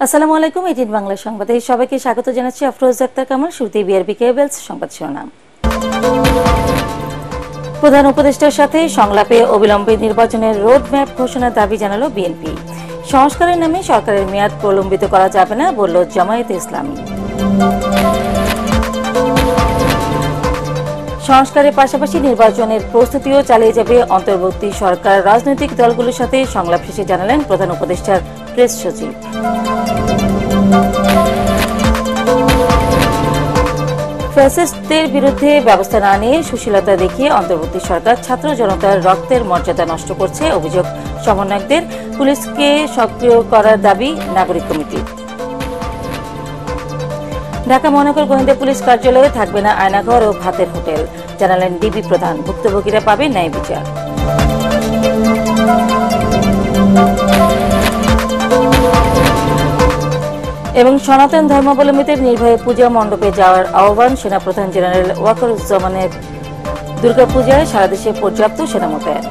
আসসালামু আলাইকুম। এটিএন বাংলা সংবাদে সবাইকে স্বাগত জানাচ্ছি। আফরোজ আক্তার কামাল। শুরুতেই বিআরবি কেবলস সংবাদ শিরোনাম। প্রধান উপদেষ্টার সাথে সংলাপে অবিলম্বে নির্বাচনের রোডম্যাপ ঘোষণার দাবি জানালো বিএনপি। সংস্কারের নামে সরকারের মেয়াদ প্রলম্বিত করা যাবে না বলল জামায়াতে ইসলামী। সংস্কারের পাশাপাশি নির্বাচনের প্রস্তুতিও চালিয়ে যাবে অন্তর্বর্তী সরকার। রাজনৈতিক দলগুলোর সাথে সংলাপ শেষে জানালেন প্রধান উপদেষ্টার প্রেস সচিব। ফ্যাসিস্টদের বিরুদ্ধে ব্যবস্থা না নিয়ে সুশীলতা দেখিয়ে অন্তর্বর্তী সরকার ছাত্র জনতার রক্তের মর্যাদা নষ্ট করছে। অভিযোগ সমন্বয়কদের। পুলিশকে সক্রিয় করার দাবি নাগরিক কমিটির। ঢাকা মহানগর গোয়েন্দা পুলিশ কার্যালয়ে থাকবে না আয়নাঘর ও ভাতের হোটেল, জানালেন ডিবি প্রধান। ভুক্তভোগীরা পাবে ন্যায় বিচার। এবং সনাতন ধর্মাবলম্বীদের নির্ভয়ে পূজা মণ্ডপে যাওয়ার আহ্বান। সেনাপ্রধান জেনারেল ওয়াকারুজ্জামানের। দুর্গাপূজায় সারা দেশে পর্যাপ্ত সেনা মোতায়েন।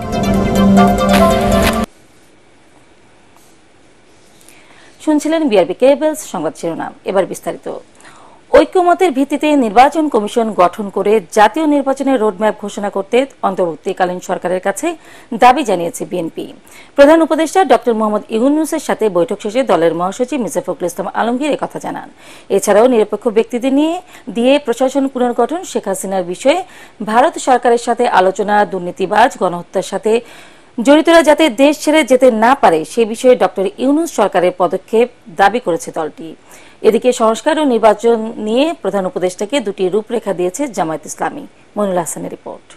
শুনছিলেন বিআরবি কেবলস সংবাদ শিরোনাম। এবার বিস্তারিত। ঐক্যমতের ভিত্তিতে নির্বাচন কমিশন গঠন করে জাতীয় নির্বাচনের রোডম্যাপ ঘোষণা করতে অন্তর্বর্তীকালীন সরকারের কাছে দাবি জানিয়েছে বিএনপি। প্রধান উপদেষ্টা ড মোহাম্মদ ইউনূসের সাথে বৈঠক শেষে দলের মহাসচিব মির্জা ফখরুল ইসলাম আলমগীর একথা জানান। এছাড়াও নিরপেক্ষ ব্যক্তিদের দিয়ে প্রশাসন পুনর্গঠন, শেখ হাসিনার বিষয়ে ভারত সরকারের সাথে আলোচনা, দুর্নীতিবাজ গণহত্যার সাথে জড়িতরা যাতে দেশ ছেড়ে যেতে না পারে সে বিষয়ে ড ইউনূস সরকারের পদক্ষেপ দাবি করেছে দলটি। এদিকে সংস্কার ও নির্বাচন নিয়ে প্রধান উপদেষ্টাকে দুটি রূপরেখা দিয়েছে জামায়াতে ইসলামী। মইনুল হাসানের রিপোর্ট।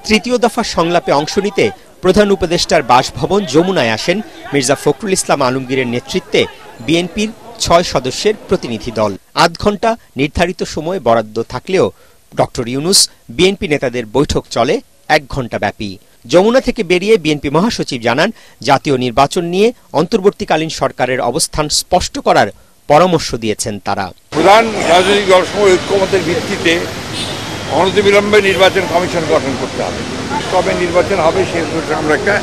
তৃতীয় দফা সংলাপে অংশ নিতে প্রধান উপদেষ্টার বাসভবন যমুনায় আসেন মির্জা ফখরুল ইসলাম আলমগীরের নেতৃত্বে বিএনপির ৬ সদস্যের প্রতিনিধি দল। আধ ঘণ্টা নির্ধারিত সময় বরাদ্দ থাকলেও ড ইউনূস বিএনপি নেতাদের বৈঠক চলে ১ ঘণ্টা ব্যাপী। যমুনা থেকে বেরিয়ে বিএনপি মহাসচিব জানান, জাতীয় নির্বাচন নিয়ে অন্তর্বর্তীকালীন সরকারের অবস্থান স্পষ্ট করার পরামর্শ দিয়েছেন তারা। প্রধান রাজনৈতিক দলসমূহ ঐক্যমতের ভিত্তিতে অনতিবিলম্বে নির্বাচন কমিশন গঠন করতে হবে। কবে নির্বাচন হবে সে আমরা একটা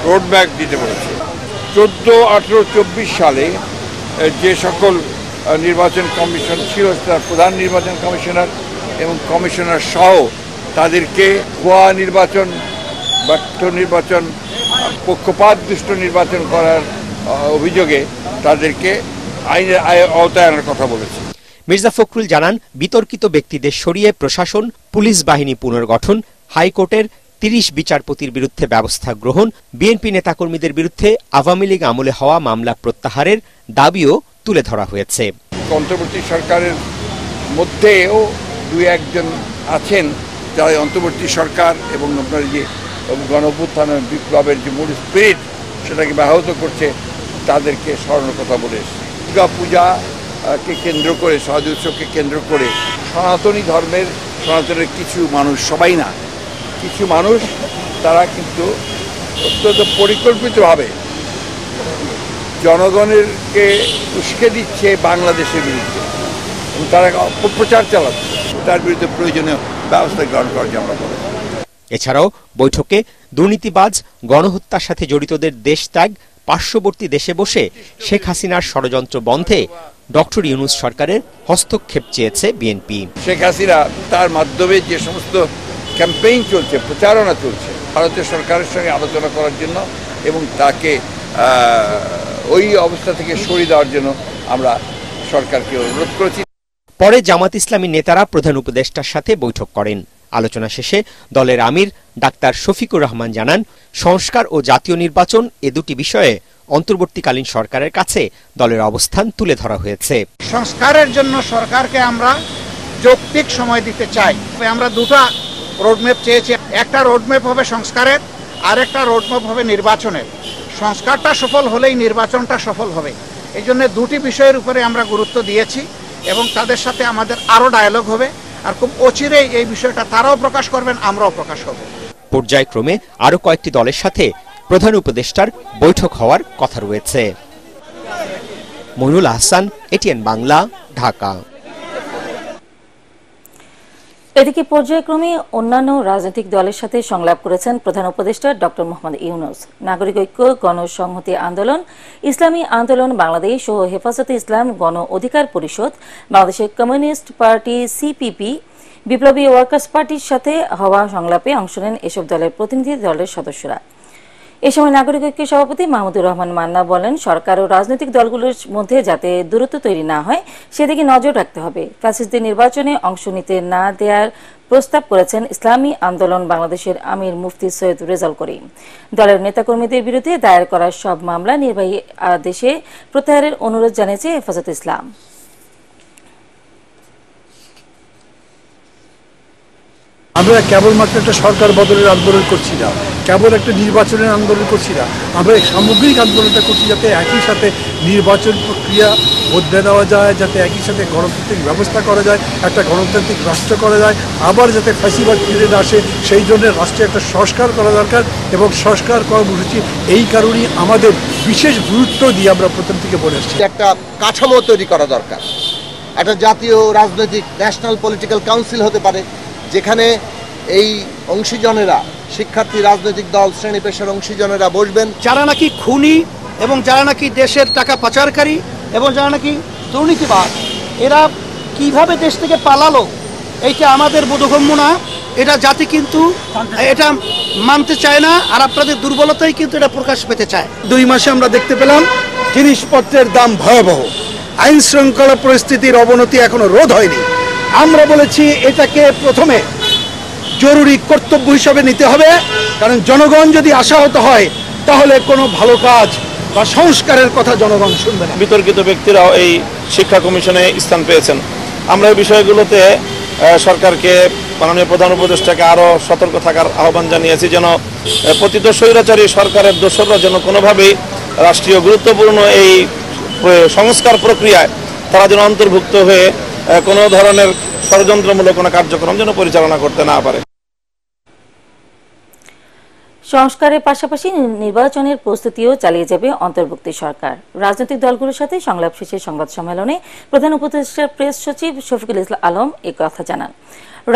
রোডম্যাপ দিতে বলেছি। 14, 18, 24 সালে যে সকল নির্বাচন কমিশন ছিল তার প্রধান নির্বাচন কমিশনার এবং কমিশনার সহ তাদেরকে ভুয়া নির্বাচন, ব্যর্থ নির্বাচন, পক্ষপাত দুষ্ট নির্বাচন করার অভিযোগে তাদেরকে আইনের আওতায় আনার কথা বলেছে। মির্জা ফখরুল জানান, বিতর্কিত ব্যক্তিদের সরিয়ে প্রশাসন, পুলিশ বাহিনী পুনর্গঠন, হাইকোর্টের ৩০ বিচারপতির বিরুদ্ধে ব্যবস্থা গ্রহণ, বিএনপি নেতাকর্মীদের বিরুদ্ধে আওয়ামী লীগ আমলে হওয়া মামলা প্রত্যাহারের দাবিও তুলে ধরা হয়েছে। অন্তর্বর্তী সরকারের মধ্যেও ২-১ আছেন যারা অন্তর্বর্তী সরকার এবং আপনার যে গণঅভ্যুত্থানের বিপ্লবের যে মূল স্পিরিট সেটাকে ব্যাহত করছে, তাদেরকে স্মরণের কথা বলে এসেছে। দুর্গাপূজাকে কেন্দ্র করে, সহজ উৎসবকে কেন্দ্র করে সনাতনের কিছু মানুষ, সবাই না, কিছু মানুষ তারা কিন্তু অত্যন্ত পরিকল্পিতভাবে জনগণেরকে উস্কে দিচ্ছে বাংলাদেশের বিরুদ্ধে এবং তারা অপপ্রচার চালাচ্ছে। তার বিরুদ্ধে প্রয়োজনীয় ব্যবস্থা গ্রহণ করার জন্য আমরা বলেছি। এছাড়াও বৈঠকে দুর্নীতিবাজ, গণহত্যার সাথে জড়িতদের দেশ ত্যাগ, পার্শ্ববর্তী দেশে বসে শেখ হাসিনার ষড়যন্ত্র বন্ধে ড ইউনূস সরকারের হস্তক্ষেপ চেয়েছে বিএনপি। শেখ হাসিনা তার মাধ্যমে যে সমস্ত ক্যাম্পেইন চলছে, প্রচারণা চলছে, ভারতীয় সরকারের সঙ্গে আলোচনা করার জন্য এবং তাকে ওই অবস্থা থেকে সরিয়ে দেওয়ার জন্য আমরা সরকারকে অনুরোধ করেছি। পরে জামাত ইসলামী নেতারা প্রধান উপদেষ্টার সাথে বৈঠক করেন। আলোচনা শেষে দলের আমির ডাক্তার শফিকুর রহমান জানান, সংস্কার ও জাতীয় নির্বাচন এ দুটি বিষয়ে অন্তর্বর্তীকালীন সরকারের কাছে দলের অবস্থান তুলে ধরা হয়েছে। সংস্কারের জন্য সরকারকে আমরা যৌক্তিক সময় দিতে চাই। আমরা দুটো রোডম্যাপ চেয়েছি। একটা রোডম্যাপ হবে সংস্কারের, আর একটা রোডম্যাপ হবে নির্বাচনের। সংস্কারটা সফল হলেই নির্বাচনটা সফল হবে। এই জন্য দুটি বিষয়ের উপরে আমরা গুরুত্ব দিয়েছি এবং তাদের সাথে আমাদের আরও ডায়ালগ হবে। আর খুব অচিরেই এই বিষয়টা তারাও প্রকাশ করবেন, আমরাও প্রকাশ করব। পর্যায়ক্রমে আরো কয়েকটি দলের সাথে প্রধান উপদেষ্টার বৈঠক হওয়ার কথা রয়েছে। মইনুল হাসান, এটিএন বাংলা, ঢাকা। এদিকে পর্যায়ক্রমে অন্যান্য রাজনৈতিক দলের সাথে সংলাপ করেছেন প্রধান উপদেষ্টা ডক্টর মোহাম্মদ ইউনূস। নাগরিক ঐক্য, গণসংহতি আন্দোলন, ইসলামী আন্দোলন বাংলাদেশ ও হেফাজতে ইসলাম গণ অধিকার পরিষদ, বাংলাদেশের কমিউনিস্ট পার্টি সিপিপি, বিপ্লবী ওয়ার্কার্স পার্টির সাথে হওয়া সংলাপে অংশ নেন এসব দলের প্রতিনিধি দলের সদস্যরা। এ সময় নাগরিক ঐক্যের সভাপতি মাহমুদুর রহমান মান্না বলেন, সরকার ও রাজনৈতিক দলগুলোর মধ্যে যাতে দূরত্ব তৈরি না হয় সেদিকে নজর রাখতে হবে। ফ্যাসিস্টদের নির্বাচনে অংশ নিতে না দেওয়ার প্রস্তাব করেছেন ইসলামী আন্দোলন বাংলাদেশের আমির মুফতি সৈয়দ রেজাউল করিম। দলের নেতাকর্মীদের বিরুদ্ধে দায়ের করা সব মামলা নির্বাহী আদেশে প্রত্যাহারের অনুরোধ জানিয়েছে হেফাজতে ইসলাম। আমরা কেবলমাত্র একটা সরকার বদলের আন্দোলন করছি না, কেবল একটা নির্বাচনের আন্দোলন করছি না, আমরা সামগ্রিক আন্দোলনটা করছি যাতে একই সাথে নির্বাচন প্রক্রিয়া বদলে দেওয়া যায়, যাতে একই সাথে গণতান্ত্রিক ব্যবস্থা করা যায়, একটা গণতান্ত্রিক রাষ্ট্র করা যায়, আবার যাতে ফ্যাসিবাদ ফিরে না আসে সেই জন্য রাষ্ট্রে একটা সংস্কার করা দরকার। এবং সংস্কার কর্মসূচি এই কারণেই আমাদের বিশেষ গুরুত্ব দিয়ে আমরা প্রথম থেকে বলে আসছি। একটা কাঠামো তৈরি করা দরকার, একটা জাতীয় রাজনৈতিক ন্যাশনাল পলিটিক্যাল কাউন্সিল হতে পারে, যেখানে এই অংশীজনেরা, শিক্ষার্থী, রাজনৈতিক দল, শ্রেণী পেশার অংশীজনেরা বসবেন। যারা নাকি খুনি এবং যারা নাকি দেশের টাকা পাচারকারী এবং যারা নাকি দুর্নীতিবাজ, এরা কিভাবে দেশ থেকে পালালো এইটা আমাদের বোধগম্য না। এটা জাতি কিন্তু এটা মানতে চায় না, আর আপনাদের দুর্বলতাই কিন্তু এটা প্রকাশ পেতে চায়। 2 মাসে আমরা দেখতে পেলাম জিনিসপত্রের দাম ভয়াবহ, আইন শৃঙ্খলা পরিস্থিতির অবনতি এখনো রোধ হয়নি। আমরা বলেছি এটাকে প্রথমে জরুরি কর্তব্য হিসাবে নিতে হবে, কারণ জনগণ যদি আশাহত হয় তাহলে কোনো ভালো কাজ বা সংস্কারের কথা জনগণ শুনবে না। বিতর্কিত ব্যক্তিরাও এই শিক্ষা কমিশনে স্থান পেয়েছেন। আমরা এই বিষয়গুলোতে সরকারকে, মাননীয় প্রধান উপদেষ্টাকে আরও সতর্ক থাকার আহ্বান জানিয়েছি, যেন পতিত স্বৈরাচারী সরকারের দোসররা যেন কোনোভাবেই রাষ্ট্রীয় গুরুত্বপূর্ণ এই সংস্কার প্রক্রিয়ায় তারা যেন অন্তর্ভুক্ত হয়ে কোনো ধরনের ষড়যন্ত্রমূলক কোনো কার্যক্রম যেন পরিচালনা করতে না পারে। সংস্কারের পাশাপাশি নির্বাচনের প্রস্তুতিও চালিয়ে যাবে অন্তর্বর্তী সরকার। রাজনৈতিক দলগুলোর সাথে সংলাপ শেষে সংবাদ সম্মেলনে প্রধান উপদেষ্টার প্রেস সচিব শফিকুল ইসলাম আলম এই কথা জানান।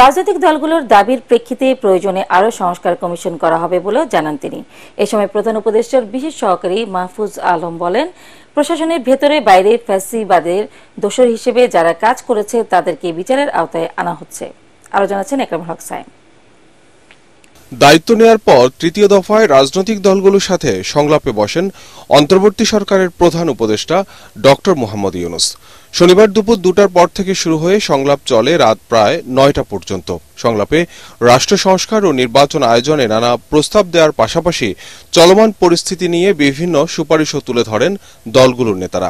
রাজনৈতিক দলগুলোর দাবির প্রেক্ষিতে প্রয়োজনে আরও সংস্কার কমিশন করা হবে বলেও জানান তিনি। এ সময় প্রধান উপদেষ্টার বিশেষ সহকারী মাহফুজ আলম বলেন, প্রশাসনের ভেতরে বাইরে ফ্যাসিবাদের দোষর হিসেবে যারা কাজ করেছে তাদেরকে বিচারের আওতায় আনা হচ্ছে। আরও জানাচ্ছেন একরামুল হক সাইম। দায়িত্ব নেয়ার পর তৃতীয় দফায় রাজনৈতিক দলগুলোর সাথে সংলাপে বসেন অন্তর্বর্তী সরকারের প্রধান উপদেষ্টা ডক্টর মোহাম্মদ ইউনূস। শনিবার দুপুর 2টার পর থেকে শুরু হয়ে সংলাপ চলে রাত প্রায় 9টা পর্যন্ত। সংলাপে রাষ্ট্র সংস্কার ও নির্বাচন আয়োজনে নানা প্রস্তাব দেওয়ার পাশাপাশি চলমান পরিস্থিতি নিয়ে বিভিন্ন সুপারিশও তুলে ধরেন দলগুলোর নেতারা।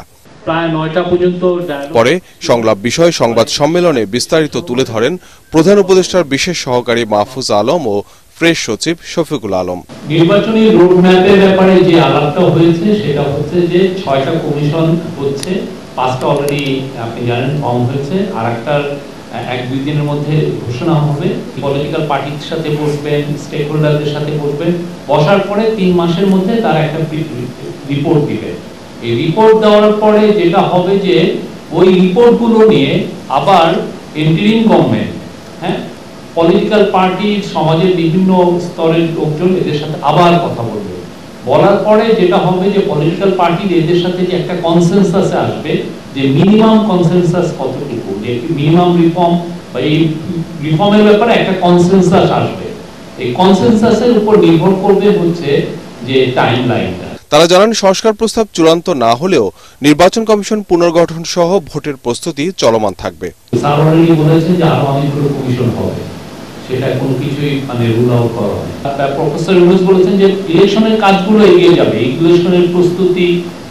পরে সংলাপ বিষয়ে সংবাদ সম্মেলনে বিস্তারিত তুলে ধরেন প্রধান উপদেষ্টার বিশেষ সহকারী মাহফুজ আলম ও প্রেস সচিব শফিকুল আলম। নির্বাচনী রোডম্যাপের ব্যাপারে যে আলাপটা হয়েছে সেটা হচ্ছে যে 6টা কমিশন হচ্ছে, 5টা অলরেডি আপনি জানেন ফর্ম হয়েছে, আর একটার 1-2 দিনের মধ্যে ঘোষণা হবে। পলিটিক্যাল পার্টির সাথে বসবেন, স্টেক হোল্ডারদের সাথে বসবেন, বসার পরে 3 মাসের মধ্যে তারা একটা রিপোর্ট দিবে। এই রিপোর্ট দেওয়ার পরে যেটা হবে যে ওই রিপোর্টগুলো নিয়ে আবার ইন্টারিম গভর্নমেন্ট, পলিটিক্যাল পার্টি, সমাজের বিভিন্ন স্তরের লোকজন এদের সাথে আবার কথা বলবে। বলার পরে যেটা হবে যে পলিটিক্যাল পার্টি এদের সাথে যে একটা কনসেনসাসে আসবে যে মিনিমাম কনসেনসাস কতটুকু, যে মিনিমাম রিফর্ম বা এই রিফর্মের ব্যাপারে একটা কনসেনসাস আসবে। এই কনসেনসাসের উপর নির্ভর করবে হচ্ছে যে টাইম লাইনটা। তারা জানান, সংস্কার প্রস্তাব চূড়ান্ত না হলেও নির্বাচন কমিশন পুনর্গঠন সহ ভোটের প্রস্তুতি চলমান থাকবে। স্যার অলরেডি বলেছেন যে আরো অনেকগুলো কমিশন হবে, সেটা কোনো কিছুই রুল আউট করা হয়। প্রফেসর ইউনূস বলেছেন যে ইলেকশনের কাজগুলো এগিয়ে যাবে, ইলেকশনের প্রস্তুতি,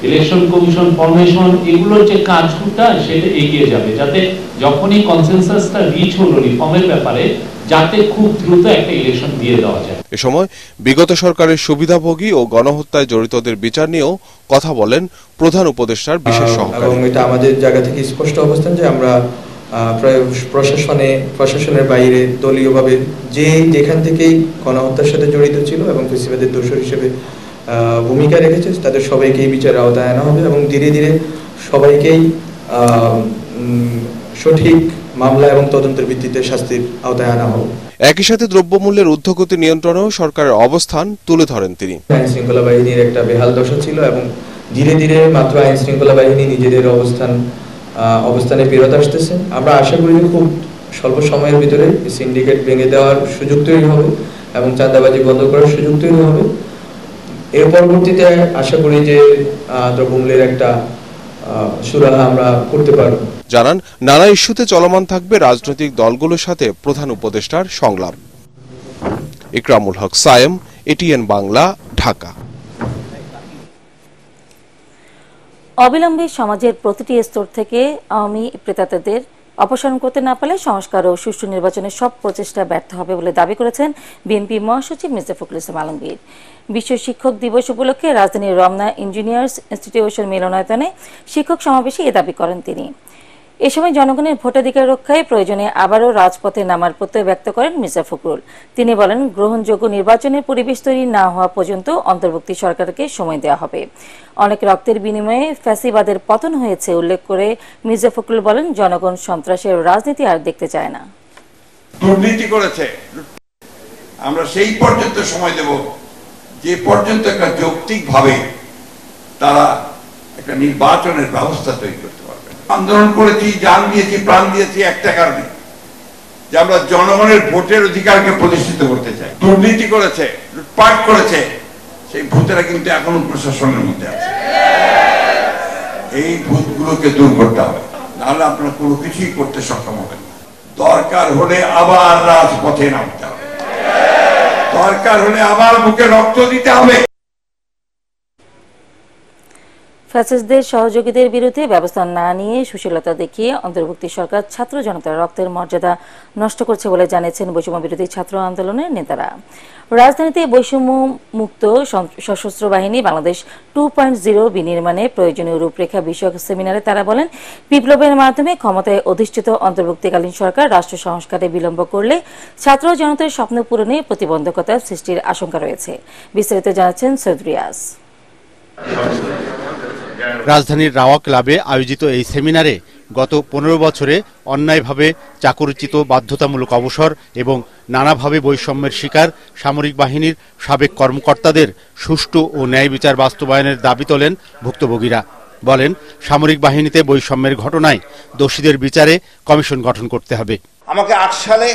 ইলেকশন কমিশন ফরমেশন, এগুলোর যে কাজটা সেটা এগিয়ে যাবে, যাতে যখনই কনসেনসাসটা রিচ হলো রিফর্মের ব্যাপারে যাতে খুব দ্রুত একটা ইলেকশন দিয়ে দেওয়া যায়। এ সময় বিগত সরকারের সুবিধাভোগী ও গণহত্যায় জড়িতদের বিচার নিয়েও কথা বলেন প্রধান উপদেষ্টার বিশেষ সহকারী। এবং এটা আমাদের জায়গা থেকে স্পষ্ট অবস্থান যে আমরা প্রশাসনের বাইরে দলীয়ভাবে যেখান থেকেই গণহত্যার সাথে জড়িত ছিল এবং ফ্যাসিবাদের দোষর হিসেবে ভূমিকা রেখেছে তাদের সবাইকেই বিচারের আওতায় আনা হবে এবং ধীরে ধীরে সবাইকেই সঠিক মামলা এবং তদন্তের ভিত্তিতে শাস্তির আওতায় আনা হবে। একই সাথে দ্রব্যমূল্যের ঊর্ধ্বগতি নিয়ন্ত্রণেও সরকারের অবস্থান তুলে ধরেন তিনি। আইন শৃঙ্খলা বাহিনীর একটা বেহাল দশা ছিল এবং ধীরে ধীরে মাত্র আইন শৃঙ্খলা বাহিনী নিজেদের অবস্থানে ফেরত আসতেছে। আমরা আশা করি খুব স্বল্প সময়ের ভিতরে সিন্ডিকেট ভেঙে দেওয়ার সুযোগ তৈরি হবে এবং চাঁদাবাজি বন্ধ করার সুযোগ তৈরি হবে। এর পরবর্তীতে আশা করি যে দ্রব্যমূল্যের একটা সুরাহা আমরা করতে পারব। জানান, নানা ইস্যুতে চলমান থাকবে রাজনৈতিক দলগুলোর সাথে প্রধান উপদেষ্টার সংলাপ। ইকরামুল হক সায়েম, এটিএন বাংলা, ঢাকা। অবিলম্বে সমাজের প্রতিটি স্তর থেকে আওয়ামী প্রেতাত্মাদের অপসারণ করতে না পারলে সংস্কার ও সুষ্ঠু নির্বাচনের সব প্রচেষ্টা ব্যর্থ হবে বলে দাবি করেছেন বিএনপি মহাসচিব মির্জা ফখরুল ইসলাম আলমগীর। বিশ্ব শিক্ষক দিবস উপলক্ষে রাজধানীর রমনা ইঞ্জিনিয়ার্স ইনস্টিটিউশন মিলনায়তনে শিক্ষক সমাবেশে এ দাবি করেন তিনি। এ সময় জনগণের ভোটাধিকার রক্ষায় প্রয়োজনে আবারও রাজপথে নামার প্রত্যয় ব্যক্ত করেন মির্জা ফখরুল। তিনি বলেন, গ্রহণযোগ্য নির্বাচনের পরিবেশ তৈরি না হওয়া পর্যন্ত অন্তর্বর্তী সরকারকে সময় দেওয়া হবে। অনেক রক্তের বিনিময়ে ফ্যাসিবাদের পতন হয়েছে উল্লেখ করে মির্জা ফখরুল বলেন, জনগণ সন্ত্রাসের রাজনীতি আর দেখতে চায় না। দুর্নীতি করেছে, আমরা সেই পর্যন্ত সময় দেব যে পর্যন্ত একটা যৌক্তিকভাবে তারা একটা নির্বাচনের ব্যবস্থা তৈরি করতে পারবে। আন্দোলন করেছি, জান দিয়েছি, প্রাণ দিয়েছি একটা কারণে, যে আমরা জনগণের ভোটের অধিকারকে প্রতিষ্ঠিত করতে চাই। দুর্নীতি করেছে, লুটপাট করেছে, সেই ভূতেরা কিন্তু এখনো প্রশাসনের মধ্যে আছে। এই ভূতগুলোকে দূর করতে হবে, নাহলে আপনারা কোনো কিছুই করতে সক্ষম হবেন না। দরকার হলে আবার রাজপথে নামতে হবে, দরকার হলে আবার বুকে রক্ত দিতে হবে। ফ্যাসিস্টদের সহযোগীদের বিরুদ্ধে ব্যবস্থা না নিয়ে সুশীলতা দেখিয়ে অন্তর্বর্তী সরকার ছাত্র জনতার রক্তের মর্যাদা নষ্ট করছে বলে জানিয়েছেন বৈষম্য বিরোধী ছাত্র আন্দোলনের নেতারা। রাজধানীতে বৈষম্য মুক্ত সশস্ত্র বাহিনী বাংলাদেশ 2.0 বিনির্মাণে প্রয়োজনীয় রূপরেখা বিষয়ক সেমিনারে তারা বলেন, বিপ্লবের মাধ্যমে ক্ষমতায় অধিষ্ঠিত অন্তর্বর্তীকালীন সরকার রাষ্ট্র সংস্কারে বিলম্ব করলে ছাত্র জনতার স্বপ্ন পূরণে প্রতিবন্ধকতা সৃষ্টির আশঙ্কা রয়েছে। বিস্তারিত জানাচ্ছেন সৈয়দ রিয়াজ। রাজধানীর রাওয়া ক্লাবে আয়োজিত এই সেমিনারে গত 15 বছরে অন্যায়ভাবে চাকরিচ্যুত, বাধ্যতামূলক অবসর এবং নানাভাবে বৈষম্যের শিকার সামরিক বাহিনীর সাবেক কর্মকর্তাদের সুষ্ঠু ও ন্যায় বিচার বাস্তবায়নের দাবি তোলেন ভুক্তভোগীরা। বলেন, সামরিক বাহিনীতে বৈষম্যের ঘটনায় দোষীদের বিচারে কমিশন গঠন করতে হবে। আমাকে 8 সালে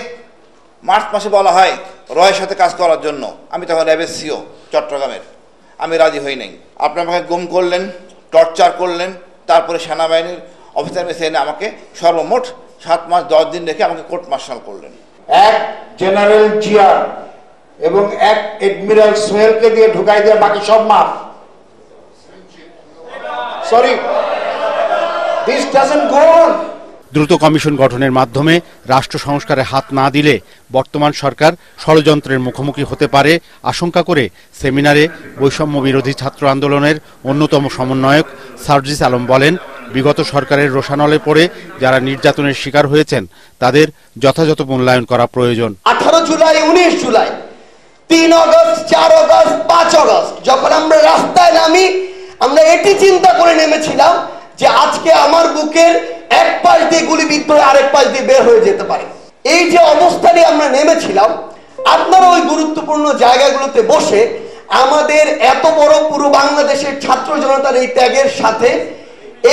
মার্চ মাসে বলা হয় রয়ের সাথে কাজ করার জন্য। আমি তখন র্যাবের সিও চট্টগ্রামের, আমি রাজি হই নাই। আপনি আমাকে গুম করলেন, টর্চার করলেন, তারপরে সেনাবাহিনীর অফিসার মেসে এনে আমাকে সর্বমোট 7 মাস 10 দিন রেখে আমাকে কোর্ট মার্শাল করলেন। এক জেনারেল জিয়ার এবং এক এডমিরাল সোহেলকে দিয়ে ঢুকাই দিয়ে বাকি সব মাফ। Sorry, this doesn't go on. দ্রুত কমিশন গঠনের মাধ্যমে রাষ্ট্র সংস্কারে হাত না দিলে বর্তমান সরকার ষড়যন্ত্রের মুখোমুখি হতে পারে আশঙ্কা করে সেমিনারে বৈষম্য বিরোধী ছাত্র আন্দোলনের অন্যতম সমন্বয়ক সার্জিস আলম বলেন, বিগত সরকারের রোষানলে পড়ে যারা নির্যাতনের শিকার হয়েছেন তাদের যথাযথ মূল্যায়ন করা প্রয়োজন। 18 July, 19 July, 3 August, 4 August, 5 August যখন আমরা রাস্তায় নামি, আমরা এটি চিন্তা করে নেমেছিলাম যে আজকে আমার বুকের এক পাশ দিয়ে গুলিবিদ্ধ হয়ে আরেক পাশ দিয়ে বের হয়ে যেতে পারে। এই যে অবস্থানে আমরা নেমেছিলাম, আপনারা ওই গুরুত্বপূর্ণ জায়গাগুলোতে বসে আমাদের এত বড় পুরো বাংলাদেশের ছাত্র জনতার এই ত্যাগের সাথে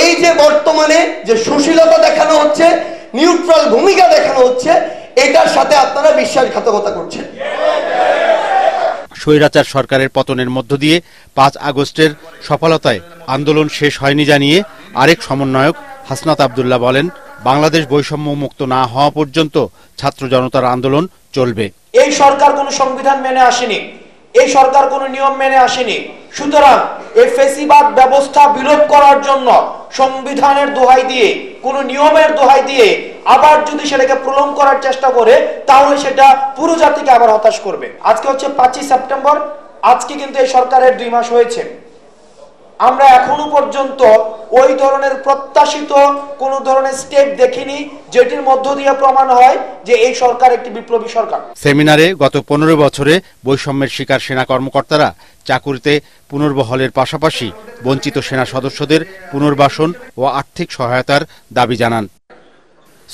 এই যে বর্তমানে যে সুশীলতা দেখানো হচ্ছে, নিউট্রাল ভূমিকা দেখানো হচ্ছে, এটার সাথে আপনারা বিশ্বাসঘাতকতা করছেন। স্বৈরাচার সরকারের পতনের মধ্য দিয়ে 5 আগস্টের সফলতায় আন্দোলন শেষ হয়নি জানিয়ে আরেক সমন্বয়ক হাসনাত আব্দুল্লাহ বলেন, বাংলাদেশ বৈষম্য মুক্ত না হওয়া পর্যন্ত ছাত্র জনতার আন্দোলন চলবে। এই সরকার কোনো সংবিধান মেনে আসেনি, এই সরকার কোনো নিয়ম মেনে আসেনি। সুতরাং এই ফ্যাসিবাদ ব্যবস্থা বিলোপ করার জন্য সংবিধানের দোহাই দিয়ে, কোনো নিয়মের দোহাই দিয়ে আবার যদি সেটাকে প্রলং করার চেষ্টা করে, তাহলে সেটা পুরো জাতিকে আবার হতাশ করবে। আজকে হচ্ছে 5 সেপ্টেম্বর, আজকে কিন্তু এই সরকারের 2 মাস হয়েছে। আমরা এখনো পর্যন্ত ওই ধরনের প্রত্যাশিত কোন ধরনের স্টেপ দেখিনি যেটির মধ্য দিয়ে প্রমাণ হয় যে এই সরকার একটি বিপ্লবী সরকার। সেমিনারে গত 15 বছরে বৈষম্যের শিকার সেনা কর্মকর্তারা চাকুরিতে পুনর্বহলের পাশাপাশি বঞ্চিত সেনা সদস্যদের পুনর্বাসন ও আর্থিক সহায়তার দাবি জানান।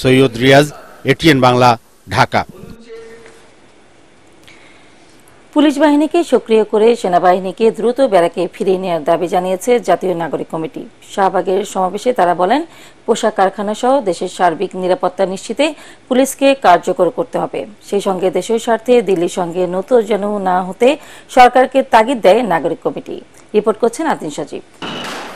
সৈয়দ রিয়াজ, এটিএন বাংলা, ঢাকা। পুলিশ বাহিনীকে সক্রিয় করে সেনাবাহিনীকে দ্রুত ব্যারাকে ফিরিয়ে নেওয়ার দাবি জানিয়েছে জাতীয় নাগরিক কমিটি। শাহবাগের সমাবেশে তারা বলেন, পোশাক কারখানা সহ দেশের সার্বিক নিরাপত্তা নিশ্চিতে পুলিশকে কার্যকর করতে হবে। সেই সঙ্গে দেশের স্বার্থে দিল্লির সঙ্গে নতুন যেন না হতে সরকারকে তাগিদ দেয় নাগরিক কমিটি। রিপোর্ট করছেন আদিন সজীব।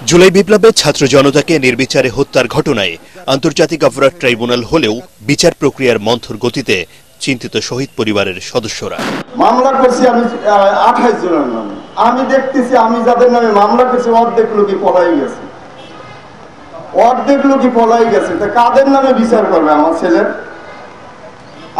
জুলাই বিপ্লবে ছাত্র জনতাকে নির্বিচারে হত্যার ঘটনায় আন্তর্জাতিক অপরাধ ট্রাইব্যুনাল হলেও বিচার প্রক্রিয়ার মন্থর গতিতে চিন্তিত শহীদ পরিবারের সদস্যরা। মামলা করছি আমি 28 জনের নামে। আমি দেখতেছি আমি যাদের নামে মামলা করছি অর্ধেক লোকই পলাই গেছে, তা কাদের নামে বিচার করবে আমার ছেলের?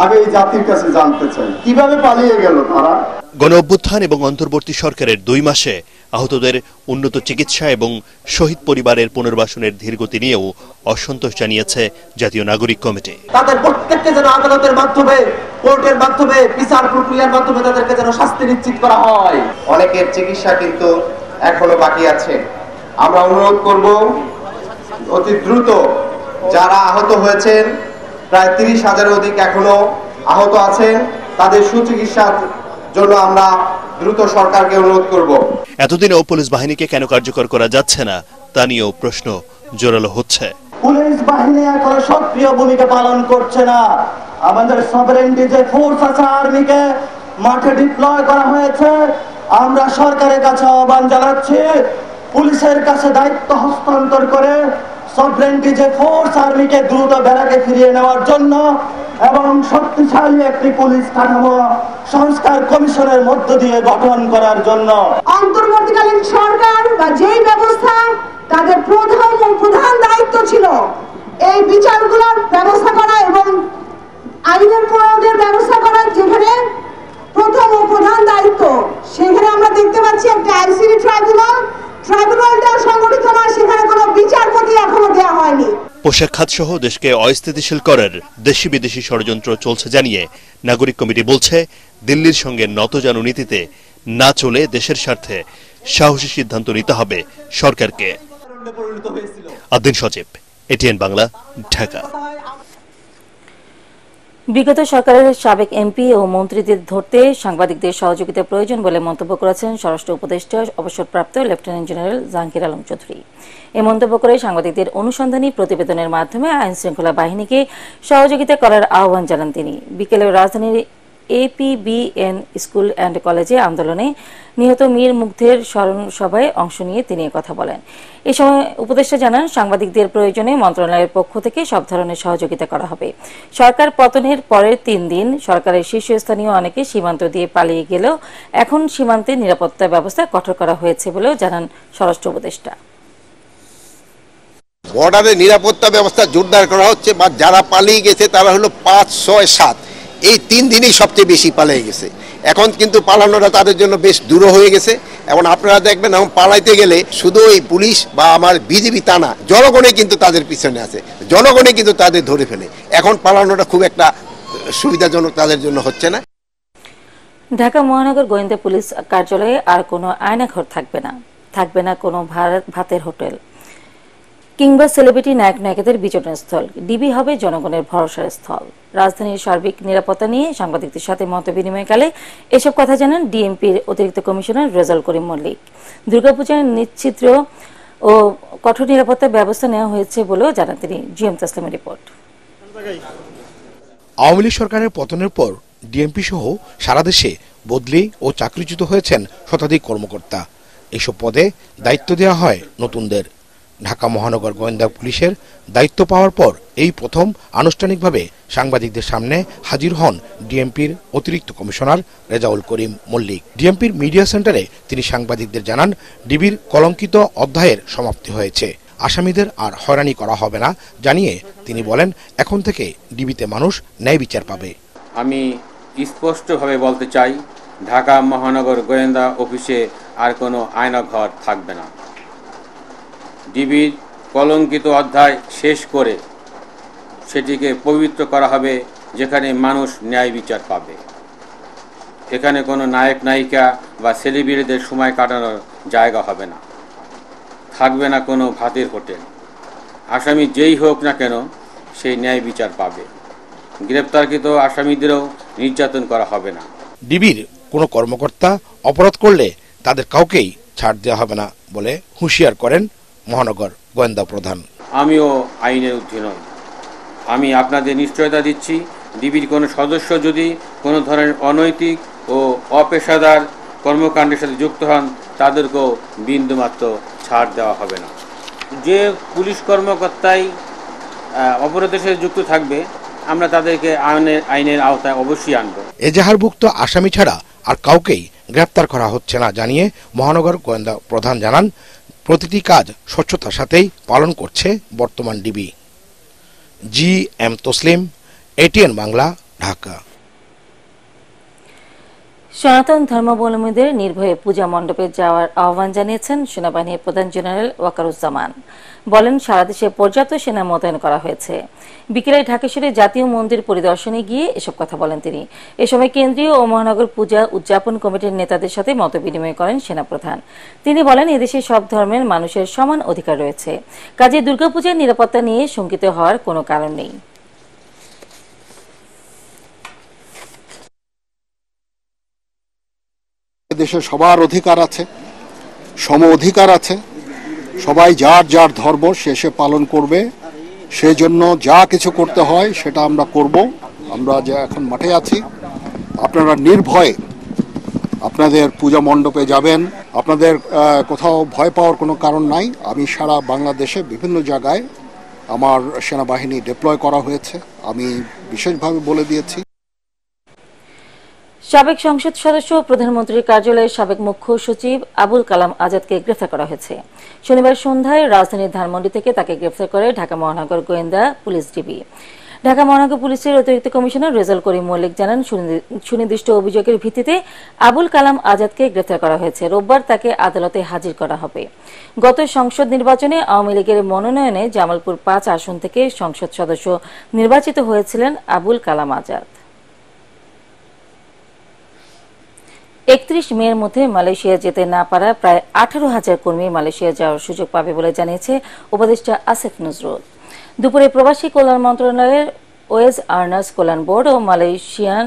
আগে এই জাতির কাছে জানতে চাই কিভাবে পালিয়ে গেল তারা। গণ অভ্যুত্থান এবং অন্তর্বর্তী সরকারের 2 মাসে আহতদের উন্নত চিকিৎসা এবং শহীদ পরিবারের পুনর্বাসনের ধীরগতি নিয়েও অসন্তোষ জানিয়েছে জাতীয় নাগরিক কমিটি। তাদের প্রত্যেককে যেন আদালতের মাধ্যমে, কোর্টের মাধ্যমে, বিচার প্রক্রিয়ার মাধ্যমে তাদেরকে যেন শাস্তি নিশ্চিত করা হয়। অনেকের চিকিৎসা কিন্তু এখনো বাকি আছে। আমরা অনুরোধ করব অতি দ্রুত যারা আহত হয়েছেন, প্রায় 30,000-এর অধিক এখনো আহত আছেন, তাদের সুচিকিৎসার জন্য আমরা দ্রুত সরকারকে অনুরোধ করব। এতদিনেও পুলিশ বাহিনীকে কেন কার্যকর করা যাচ্ছে না তা নিয়েও প্রশ্ন জোরালো হচ্ছে। পুলিশ বাহিনী এখন সক্রিয় ভূমিকা পালন করছে না। আমাদের সভারেন্টি যে ফোর্স আছে, আর্মিকে মাঠে ডিপ্লয় করা হয়েছে। আমরা সরকারের কাছে আহ্বান জানাচ্ছি, পুলিশের কাছে দায়িত্ব হস্তান্তর করে সভারেন্টি যে ফোর্স আর্মিকে দ্রুত ব্যারাকে ফিরিয়ে নেওয়ার জন্য এবং শক্তিশালী একটি পুলিশ কাঠামো সংস্কার কমিশনের মধ্য দিয়ে গঠন করার জন্য। অন্তর্বর্তীকালীন সরকার বা যেই ব্যবস্থা, তাদের প্রধান দায়িত্ব ছিল এই বিচারগুলোর ব্যবস্থা করা এবং আইনের প্রয়োগের ব্যবস্থা করা। যেখানে প্রথম ও প্রধান দায়িত্ব, সেখানে আমরা দেখতে পাচ্ছি একটা আইসিডি ট্রাইব্যুনালটা সংগঠিত না, সেখানে কোনো বিচারপতি এখনো দেওয়া হয়নি। পোশাক খাত সহ দেশকে অস্থিতিশীল করার দেশি বিদেশি ষড়যন্ত্র চলছে জানিয়ে নাগরিক কমিটি বলছে, দিল্লির সঙ্গে নতজানু নীতিতে না চলে দেশের স্বার্থে সাহসী সিদ্ধান্ত নিতে হবে সরকারকে। আদিন সজীব, এটিএন বাংলা, ঢাকা। বিগত সরকারের সাবেক এমপি ও মন্ত্রীদের ধরতে সাংবাদিকদের সহযোগিতা প্রয়োজন বলে মন্তব্য করেছেন স্বরাষ্ট্র উপদেষ্টা অবসরপ্রাপ্ত লেফটেন্যান্ট জেনারেল জাহাঙ্গীর আলম চৌধুরী। এ মন্তব্য করে সাংবাদিকদের অনুসন্ধানী প্রতিবেদনের মাধ্যমে আইন শৃঙ্খলা বাহিনীকে সহযোগিতা করার আহ্বান জানান তিনি। বিকেলে রাজধানীর APBN স্কুল অ্যান্ড কলেজে আন্দোলনে নিহত মীর মুগ্ধের স্মরণ সভায় অংশ নিয়ে তিনি কথা বলেন। এ সময় উপদেষ্টা জানান, সাংবাদিকদের প্রয়োজনে মন্ত্রণালয়ের পক্ষ থেকে সব ধরনের সহযোগিতা করা হবে। সরকার পতনের পরের 3 দিন সরকারের শীর্ষস্থানীয় অনেকে সীমান্ত দিয়ে পালিয়ে গেলেও এখন সীমান্তে নিরাপত্তা ব্যবস্থা কঠোর করা হয়েছে বলেও জানান স্বরাষ্ট্র উপদেষ্টা। বর্ডারে নিরাপত্তা ব্যবস্থা জোরদার করা হচ্ছে, বা যারা পালিয়ে গেছে তারা হলো 5, 6, 7 এই 3 দিনেই সবচেয়ে বেশি পালিয়ে গেছে। এখন কিন্তু পালানোটা তাদের জন্য বেশ দূর হয়ে গেছে। এখন আপনারা দেখবেন, এখন পালাইতে গেলে শুধু এই পুলিশ বা আমার বিজেপি তা না, জনগণে কিন্তু তাদের পিছনে আছে, জনগণে কিন্তু তাদের ধরে ফেলে। এখন পালানোটা খুব একটা সুবিধাজনক তাদের জন্য হচ্ছে না। ঢাকা মহানগর গোয়েন্দা পুলিশ কার্যালয়ে আর কোনো আয়নাঘর থাকবে না কোনো ভাতের হোটেল কিংবা সেলিব্রিটি নায়ক নায়িকাদের বিচরণস্থল। ডিবি হবে জনগণের ভরসার স্থল। রাজধানীর সার্বিক নিরাপত্তা নিয়ে সাংবাদিকদের সাথে মতবিনিময়কালে এসব কথা জানান ডিএমপির অতিরিক্ত কমিশনার রেজাউল করিম মল্লিক। দুর্গাপূজায় নিশ্চিদ্র ও কঠোর নিরাপত্তা ব্যবস্থা নেওয়া হয়েছে বলেও জানান তিনি। জিএম তাসলিমের রিপোর্ট। আওয়ামী লীগ সরকারের পতনের পর ডিএমপি সহ সারা দেশে বদলি ও চাকরিচ্যুত হয়েছেন শতাধিক কর্মকর্তা। এসব পদে দায়িত্ব দেওয়া হয় নতুনদের। ঢাকা মহানগর গোয়েন্দা পুলিশের দায়িত্ব পাওয়ার পর এই প্রথম আনুষ্ঠানিকভাবে সাংবাদিকদের সামনে হাজির হন ডিএমপির অতিরিক্ত কমিশনার রেজাউল করিম মল্লিক। ডিএমপির মিডিয়া সেন্টারে তিনি সাংবাদিকদের জানান, ডিবির কলঙ্কিত অধ্যায়ের সমাপ্তি হয়েছে, আসামিদের আর হয়রানি করা হবে না জানিয়ে তিনি বলেন, এখন থেকে ডিবিতে মানুষ ন্যায় বিচার পাবে। আমি স্পষ্টভাবে বলতে চাই, ঢাকা মহানগর গোয়েন্দা অফিসে আর কোনো আয়নাঘর থাকবে না। ডিবির কলঙ্কিত অধ্যায় শেষ করে সেটিকে পবিত্র করা হবে, যেখানে মানুষ ন্যায় বিচার পাবে। এখানে কোনো নায়ক নায়িকা বা সেলিব্রিটিদের সময় কাটানোর জায়গা হবে না, থাকবে না কোনো ভাতের হোটেল। আসামি যেই হোক না কেন, সেই ন্যায় বিচার পাবে। গ্রেপ্তারকৃত আসামিদেরও নির্যাতন করা হবে না। ডিবির কোনো কর্মকর্তা অপরাধ করলে তাদের কাউকেই ছাড় দেওয়া হবে না বলে হুঁশিয়ার করেন মহানগর গোয়েন্দা প্রধান। আমিও আইনের ঊর্ধ্বে নই। আমি আপনাদের নিশ্চয়তা দিচ্ছি, ডিবির কোনো সদস্য যদি কোনো ধরনের অনৈতিক ও অপেশাদার কর্মকাণ্ডের সাথে যুক্ত হন, তাদেরকেও বিন্দুমাত্র ছাড় দেওয়া হবে না। যে পুলিশ কর্মকর্তাই অপরাধের সাথে যুক্ত থাকবে, আমরা তাদেরকে আইনের আওতায় অবশ্যই আনব। এজাহারভুক্ত আসামি ছাড়া আর কাউকেই গ্রেপ্তার করা হচ্ছে না জানিয়ে মহানগর গোয়েন্দা প্রধান জানান, প্রতিটি কাজ স্বচ্ছতার সাথেই পালন করছে বর্তমান DB. G M Taslim, ATN Bangla, Dhaka. সনাতন ধর্মাবলম্বীদের নির্ভয়ে পূজা মণ্ডপে যাওয়ার আহ্বান জানিয়েছেন সেনাবাহিনীর প্রধান জেনারেল ওয়াকারুজ্জামান। বলেন, সারা দেশে পর্যাপ্ত সেনা মোতায়েন করা হয়েছে। বিকেলে ঢাকেশ্বরী জাতীয় মন্দির পরিদর্শনে গিয়ে এসব কথা বলেন তিনি। এ সময় কেন্দ্রীয় ও মহানগর পূজা উদযাপন কমিটির নেতাদের সাথে মতবিনিময় করেন সেনাপ্রধান। তিনি বলেন, এদেশে সব ধর্মের মানুষের সমান অধিকার রয়েছে, কাজে দুর্গাপূজার নিরাপত্তা নিয়ে শঙ্কিত হওয়ার কোনো কারণ নেই। দেশে সবার অধিকার আছে, সম অধিকার আছে, সবাই যার যার ধর্ম শেষে পালন করবে। সেজন্য যা কিছু করতে হয় সেটা আমরা করব। আমরা যে এখন মাঠে আছি, আপনারা নির্ভয়ে আপনাদের পূজা মণ্ডপে যাবেন। আপনাদের কোথাও ভয় পাওয়ার কোনো কারণ নাই। আমি সারা বাংলাদেশে বিভিন্ন জায়গায় আমার সেনাবাহিনী ডিপ্লয় করা হয়েছে, আমি বিশেষভাবে বলে দিয়েছি। সাবেক সংসদ সদস্য ও প্রধানমন্ত্রীর কার্যালয়ের সাবেক মুখ্য সচিব আবুল কালাম আজাদকে গ্রেফতার করা হয়েছে। শনিবার সন্ধ্যায় রাজধানীর ধানমন্ডি থেকে তাকে গ্রেফতার করে ঢাকা মহানগর গোয়েন্দা পুলিশ ডিবি। ঢাকা মহানগর পুলিশের অতিরিক্ত কমিশনার রেজাল করিম মল্লিক জানান, সুনির্দিষ্ট অভিযোগের ভিত্তিতে আবুল কালাম আজাদকে গ্রেফতার করা হয়েছে। রোববার তাকে আদালতে হাজির করা হবে। গত সংসদ নির্বাচনে আওয়ামী লীগের মনোনয়নে জামালপুর 5 আসন থেকে সংসদ সদস্য নির্বাচিত হয়েছিলেন আবুল কালাম আজাদ। 31 মের মধ্যে মালয়েশিয়া যেতে না পারা প্রায় 18,000 কর্মী মালয়েশিয়া যাওয়ার সুযোগ পাবে বলে জানিয়েছে উপদেষ্টা আসিফ নজরুল। দুপুরে প্রবাসী কল্যাণ মন্ত্রণালয়ের ওয়েজ আর্নার্স কল্যাণ বোর্ড ও মালয়েশিয়ান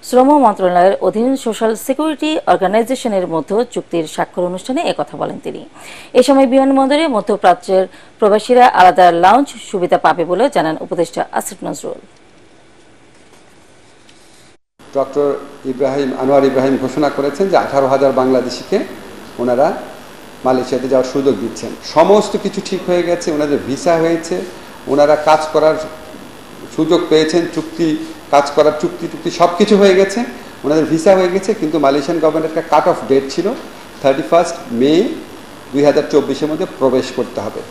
শ্রম মন্ত্রণালয়ের অধীন সোশ্যাল সিকিউরিটি অর্গানাইজেশনের মধ্যে চুক্তির স্বাক্ষর অনুষ্ঠানে একথা বলেন তিনি। এ সময় বিমানবন্দরে মধ্যপ্রাচ্যের প্রবাসীরা আলাদা লাউঞ্জ সুবিধা পাবে বলে জানান উপদেষ্টা আসিফ নজরুল। ডক্টর আনোয়ার ইব্রাহিম ঘোষণা করেছেন যে 18,000 বাংলাদেশিকে ওনারা মালয়েশিয়াতে যাওয়ার সুযোগ দিচ্ছেন। সমস্ত কিছু ঠিক হয়ে গেছে, ওনাদের ভিসা হয়েছে, ওনারা কাজ করার সুযোগ পেয়েছেন, কাজ করার চুক্তি সব কিছু হয়ে গেছে, ওনাদের ভিসা হয়ে গেছে। কিন্তু মালয়েশিয়ান গভর্নমেন্টের একটা কাট অফ ডেট ছিল 31 মে 2024-এর মধ্যে প্রবেশ করতে হবে।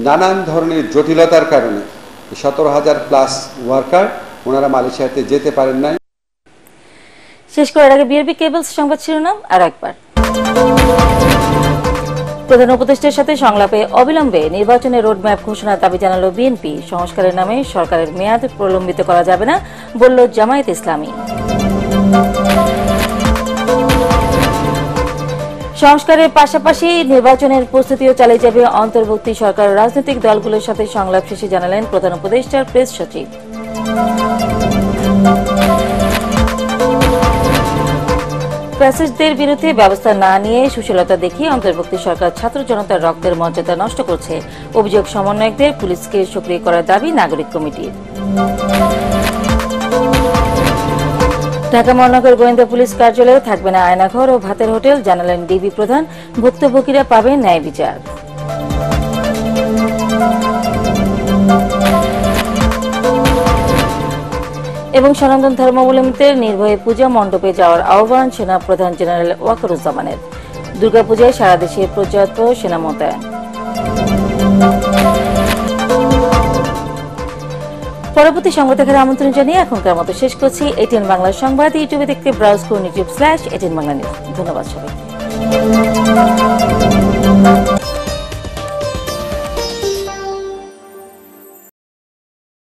নানান ধরনের জটিলতার কারণে 17,000+ ওয়ার্কার ওনারা মালয়েশিয়াতে যেতে পারেন নাই। শেষ করার আগে বিআরবি কেবলস সংবাদ শিরোনাম আর একবার। প্রধান উপদেষ্টার সাথে সংলাপে অবিলম্বে নির্বাচনের রোডম্যাপ ঘোষণার দাবি জানালো বিএনপি। সংস্কারের নামে সরকারের মেয়াদ প্রলম্বিত করা যাবে না বলল জামায়াত ইসলামী। সংস্কারের পাশাপাশি নির্বাচনের প্রস্তুতিও চালিয়ে যাবে অন্তর্বর্তী সরকার। রাজনৈতিক দলগুলোর সাথে সংলাপ শেষে জানালেন প্রধান উপদেষ্টার প্রেস সচিব। ফ্যাসিস্টদের বিরুদ্ধে ব্যবস্থা না নিয়ে সুশীলতা দেখিয়ে অন্তর্বর্তী সরকার ছাত্র জনতার রক্তের মর্যাদা নষ্ট করছে। অভিযোগ সমন্বয়কদের পুলিশকে সক্রিয় করার দাবি নাগরিক কমিটির। ঢাকা মহানগর গোয়েন্দা পুলিশ কার্যালয়ে থাকবে না আয়নাঘর ও ভাতের হোটেল, জানালেন ডিবি প্রধান। ভুক্তভোগীরা পাবেন ন্যায় বিচার। এবং সনাতন ধর্মাবলম্বীদের নির্ভয়ে পূজা মণ্ডপে যাওয়ার আহ্বান সেনা প্রধান জেনারেল ওয়াকারুজ্জামানের। দুর্গাপূজায় সারা দেশে পর্যাপ্ত সেনা মোতায়েন। পরবর্তী সংবাদ দেখার আমন্ত্রণ জানিয়ে এখনকার মতো শেষ করছি। এটিএন বাংলার সংবাদ ইউটিউবে দেখতে ব্রাউজ করুন YouTube/ATN Bangla News। ধন্যবাদ সবাই।